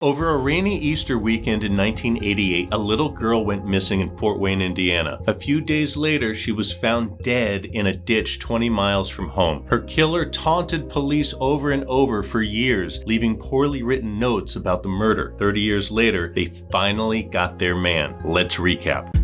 Over a rainy Easter weekend in 1988, a little girl went missing in Fort Wayne, Indiana. A few days later, she was found dead in a ditch 20 miles from home. Her killer taunted police over and over for years, leaving poorly written notes about the murder. 30 years later, they finally got their man. Let's recap.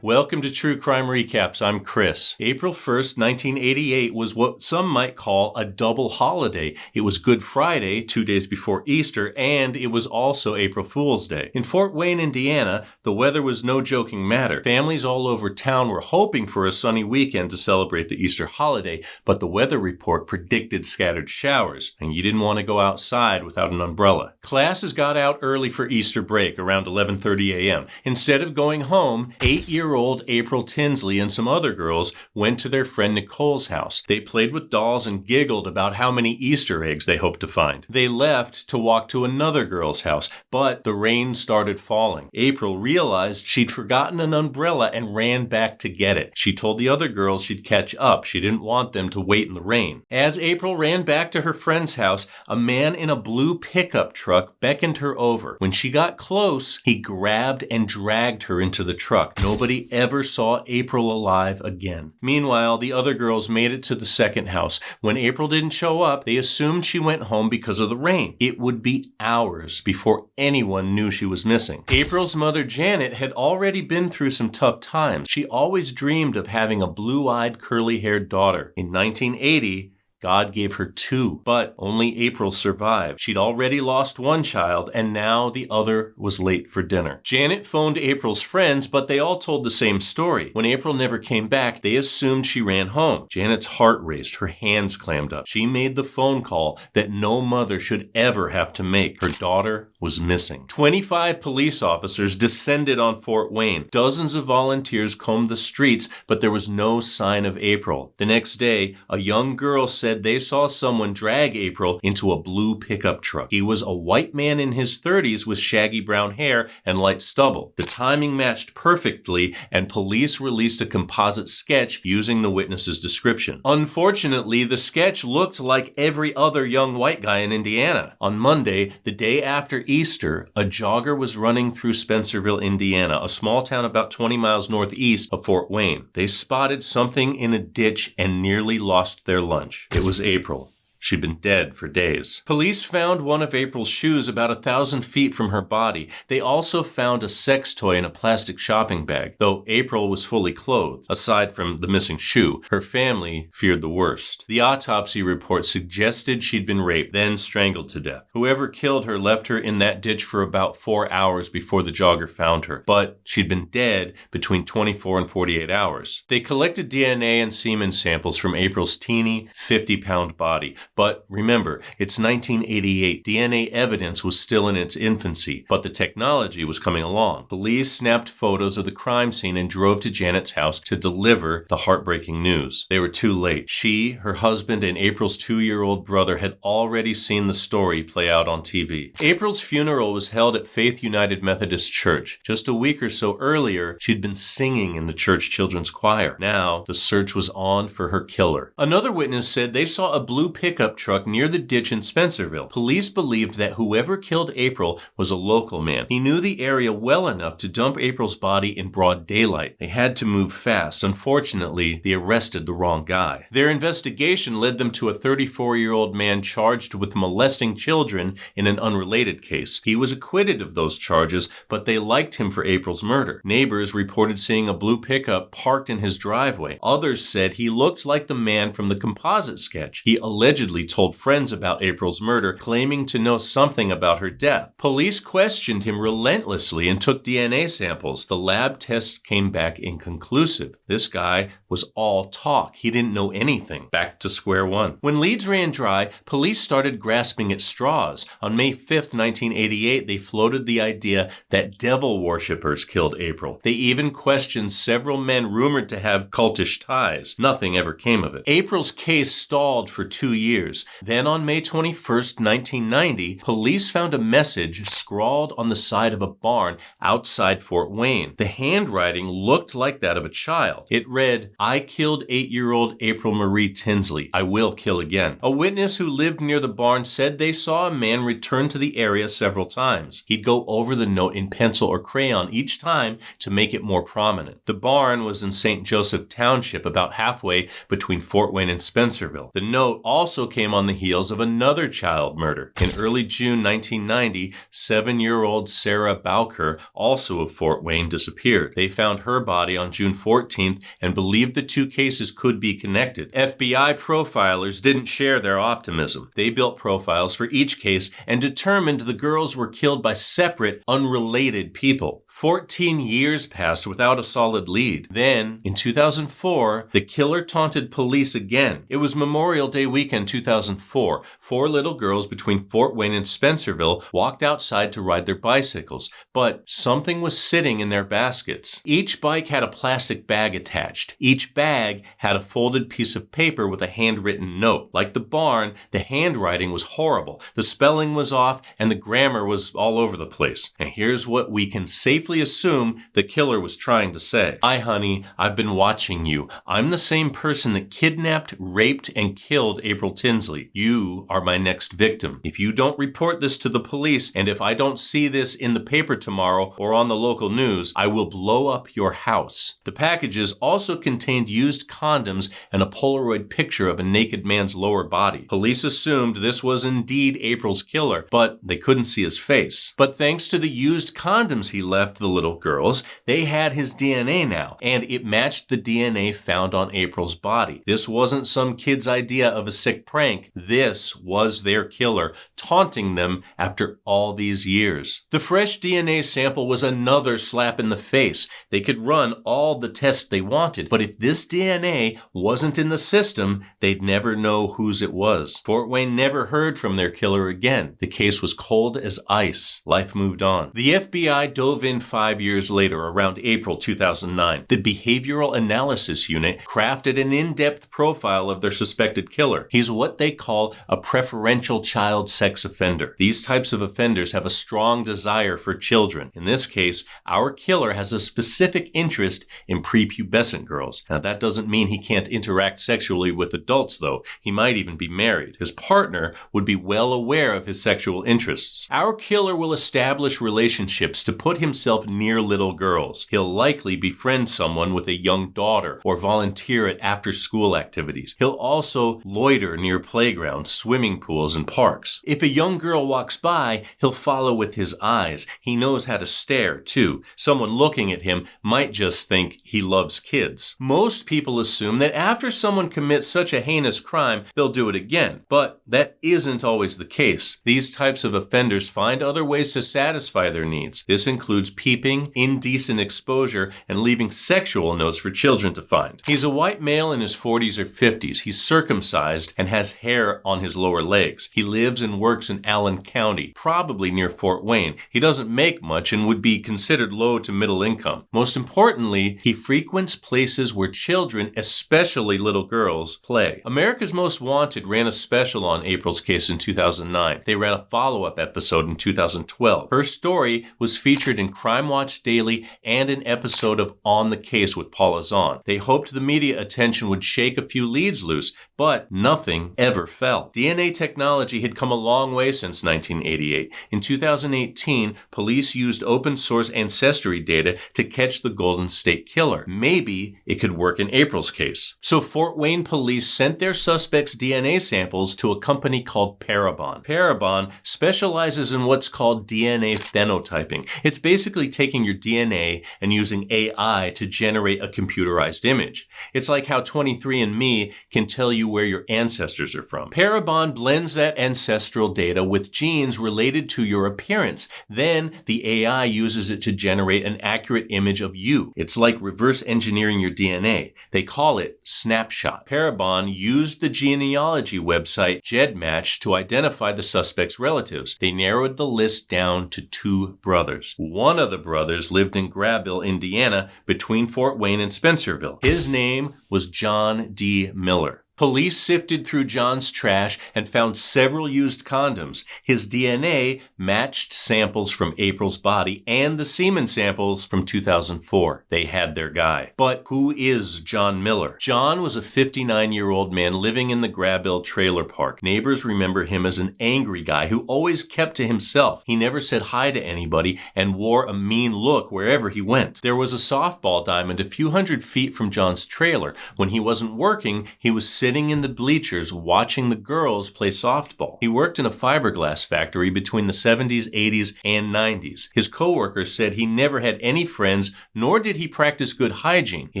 Welcome to True Crime Recaps. I'm Chris. April 1st, 1988 was what some might call a double holiday. It was Good Friday, 2 days before Easter, and it was also April Fool's Day. In Fort Wayne, Indiana, the weather was no joking matter. Families all over town were hoping for a sunny weekend to celebrate the Easter holiday, but the weather report predicted scattered showers, and you didn't want to go outside without an umbrella. Classes got out early for Easter break around 11:30 a.m. Instead of going home, 8-year-old April Tinsley and some other girls went to their friend Nicole's house. They played with dolls and giggled about how many Easter eggs they hoped to find. They left to walk to another girl's house, but the rain started falling. April realized she'd forgotten an umbrella and ran back to get it. She told the other girls she'd catch up. She didn't want them to wait in the rain. As April ran back to her friend's house, a man in a blue pickup truck beckoned her over. When she got close, he grabbed and dragged her into the truck. Nobody ever saw April alive again. Meanwhile, the other girls made it to the second house. When April didn't show up, they assumed she went home because of the rain. It would be hours before anyone knew she was missing. April's mother, Janet, had already been through some tough times. She always dreamed of having a blue-eyed, curly-haired daughter. In 1980, God gave her 2, but only April survived. She'd already lost one child, and now the other was late for dinner. Janet phoned April's friends, but they all told the same story. When April never came back, they assumed she ran home. Janet's heart raced, her hands clammed up. She made the phone call that no mother should ever have to make. Her daughter was missing. 25 police officers descended on Fort Wayne. Dozens of volunteers combed the streets, but there was no sign of April. The next day, a young girl said they saw someone drag April into a blue pickup truck. He was a white man in his 30s with shaggy brown hair and light stubble. The timing matched perfectly, and police released a composite sketch using the witness's description. Unfortunately, the sketch looked like every other young white guy in Indiana. On Monday, the day after Easter, a jogger was running through Spencerville, Indiana, a small town about 20 miles northeast of Fort Wayne. They spotted something in a ditch and nearly lost their lunch. It was April. She'd been dead for days. Police found one of April's shoes about 1,000 feet from her body. They also found a sex toy in a plastic shopping bag, though April was fully clothed. Aside from the missing shoe, her family feared the worst. The autopsy report suggested she'd been raped, then strangled to death. Whoever killed her left her in that ditch for about 4 hours before the jogger found her, but she'd been dead between 24 and 48 hours. They collected DNA and semen samples from April's teeny, 50-pound body. But remember, it's 1988. DNA evidence was still in its infancy, but the technology was coming along. Police snapped photos of the crime scene and drove to Janet's house to deliver the heartbreaking news. They were too late. She, her husband, and April's 2-year-old brother had already seen the story play out on TV. April's funeral was held at Faith United Methodist Church. Just a week or so earlier, she'd been singing in the church children's choir. Now, the search was on for her killer. Another witness said they saw a blue pickup truck near the ditch in Spencerville. Police believed that whoever killed April was a local man. He knew the area well enough to dump April's body in broad daylight. They had to move fast. Unfortunately, they arrested the wrong guy. Their investigation led them to a 34-year-old man charged with molesting children in an unrelated case. He was acquitted of those charges, but they liked him for April's murder. Neighbors reported seeing a blue pickup parked in his driveway. Others said he looked like the man from the composite sketch. He allegedly told friends about April's murder, claiming to know something about her death. Police questioned him relentlessly and took DNA samples. The lab tests came back inconclusive. This guy was all talk. He didn't know anything. Back to square one. When leads ran dry, police started grasping at straws. On May 5th, 1988, they floated the idea that devil worshippers killed April. They even questioned several men rumored to have cultish ties. Nothing ever came of it. April's case stalled for 2 years. Then on May 21st, 1990, police found a message scrawled on the side of a barn outside Fort Wayne. The handwriting looked like that of a child. It read, I killed 8-year-old April Marie Tinsley. I will kill again. A witness who lived near the barn said they saw a man return to the area several times. He'd go over the note in pencil or crayon each time to make it more prominent. The barn was in St. Joseph Township, about halfway between Fort Wayne and Spencerville. The note also came on the heels of another child murder. In early June 1990, 7-year-old Sarah Bowker, also of Fort Wayne, disappeared. They found her body on June 14th and believed the two cases could be connected. FBI profilers didn't share their optimism. They built profiles for each case and determined the girls were killed by separate, unrelated people. 14 years passed without a solid lead. Then, in 2004, the killer taunted police again. It was Memorial Day weekend 2004. 4 little girls between Fort Wayne and Spencerville walked outside to ride their bicycles, but something was sitting in their baskets. Each bike had a plastic bag attached. Each bag had a folded piece of paper with a handwritten note. Like the barn, the handwriting was horrible. The spelling was off and the grammar was all over the place. And here's what we can safely assume the killer was trying to say. Hi, honey, I've been watching you. I'm the same person that kidnapped, raped, and killed April Tinsley. You are my next victim. If you don't report this to the police, and if I don't see this in the paper tomorrow or on the local news, I will blow up your house. The packages also contained used condoms and a Polaroid picture of a naked man's lower body. Police assumed this was indeed April's killer, but they couldn't see his face. But thanks to the used condoms he left the little girls, they had his DNA now, and it matched the DNA found on April's body. This wasn't some kid's idea of a sick prank. This was their killer, taunting them after all these years. The fresh DNA sample was another slap in the face. They could run all the tests they wanted, but if this DNA wasn't in the system, they'd never know whose it was. Fort Wayne never heard from their killer again. The case was cold as ice. Life moved on. The FBI dove in 5 years later, around April 2009. The Behavioral Analysis Unit crafted an in-depth profile of their suspected killer. He's what they call a preferential child sex offender. These types of offenders have a strong desire for children. In this case, our killer has a specific interest in prepubescent girls. Now, that doesn't mean he can't interact sexually with adults, though. He might even be married. His partner would be well aware of his sexual interests. Our killer will establish relationships to put himself near little girls. He'll likely befriend someone with a young daughter or volunteer at after-school activities. He'll also loiter near playgrounds, swimming pools, and parks. If a young girl walks by, he'll follow with his eyes. He knows how to stare, too. Someone looking at him might just think he loves kids. Most people assume that after someone commits such a heinous crime, they'll do it again. But that isn't always the case. These types of offenders find other ways to satisfy their needs. This includes peeping, indecent exposure, and leaving sexual notes for children to find. He's a white male in his 40s or 50s. He's circumcised and has hair on his lower legs. He lives and works in Allen County, probably near Fort Wayne. He doesn't make much and would be considered low to middle income. Most importantly, he frequents places where children, especially little girls, play. America's Most Wanted ran a special on April's case in 2009. They ran a follow-up episode in 2012. Her story was featured in Crime Watch Daily and an episode of On the Case with Paula Zahn. They hoped the media attention would shake a few leads loose, but nothing ever fell. DNA technology had come a long way since 1988. In 2018, police used open source ancestry data to catch the Golden State Killer. Maybe it could work in April's case. So Fort Wayne police sent their suspects' DNA samples to a company called Parabon. Parabon specializes in what's called DNA phenotyping. It's basically taking your DNA and using AI to generate a computerized image. It's like how 23andMe can tell you where your ancestors are from. Parabon blends that ancestral data with genes related to your appearance. Then the AI uses it to generate an accurate image of you. It's like reverse engineering your DNA. They call it snapshot. Parabon used the genealogy website GEDmatch to identify the suspect's relatives. They narrowed the list down to 2 brothers. One of the brothers lived in Grabville, Indiana, between Fort Wayne and Spencerville. His name was John D. Miller. Police sifted through John's trash and found several used condoms. His DNA matched samples from April's body and the semen samples from 2004. They had their guy. But who is John Miller? John was a 59-year-old man living in the Grabbill trailer park. Neighbors remember him as an angry guy who always kept to himself. He never said hi to anybody and wore a mean look wherever he went. There was a softball diamond a few hundred feet from John's trailer. When he wasn't working, he was sitting in the bleachers watching the girls play softball. He worked in a fiberglass factory between the 70s, 80s, and 90s. His coworkers said he never had any friends, nor did he practice good hygiene. He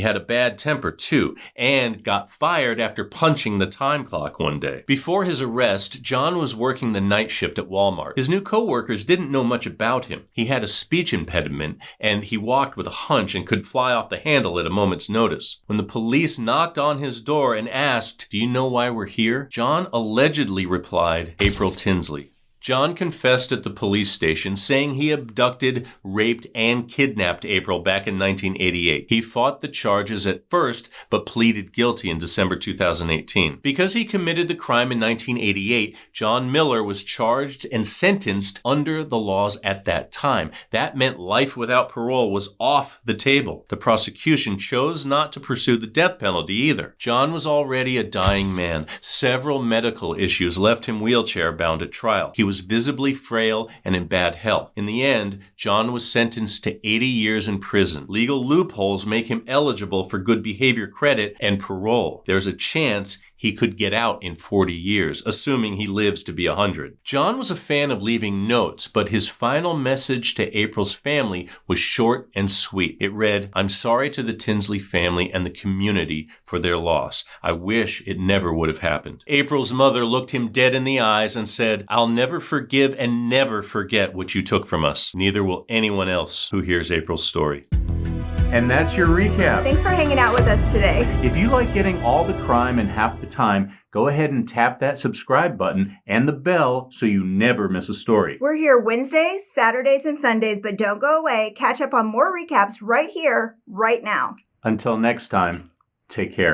had a bad temper, too, and got fired after punching the time clock one day. Before his arrest, John was working the night shift at Walmart. His new coworkers didn't know much about him. He had a speech impediment, and he walked with a hunch and could fly off the handle at a moment's notice. When the police knocked on his door and asked, "Do you know why we're here?" John allegedly replied, "April Tinsley." John confessed at the police station, saying he abducted, raped, and kidnapped April back in 1988. He fought the charges at first, but pleaded guilty in December 2018. Because he committed the crime in 1988, John Miller was charged and sentenced under the laws at that time. That meant life without parole was off the table. The prosecution chose not to pursue the death penalty either. John was already a dying man. Several medical issues left him wheelchair-bound at trial. He was visibly frail and in bad health. In the end, John was sentenced to 80 years in prison. Legal loopholes make him eligible for good behavior credit and parole. There's a chance he could get out in 40 years, assuming he lives to be 100. John was a fan of leaving notes, but his final message to April's family was short and sweet. It read, "I'm sorry to the Tinsley family and the community for their loss. I wish it never would have happened." April's mother looked him dead in the eyes and said, "I'll never forgive and never forget what you took from us. Neither will anyone else who hears April's story." And that's your recap. Thanks for hanging out with us today. If you like getting all the crime in half the time, go ahead and tap that subscribe button and the bell so you never miss a story. We're here Wednesdays, Saturdays, and Sundays, but don't go away. Catch up on more recaps right here, right now. Until next time, take care.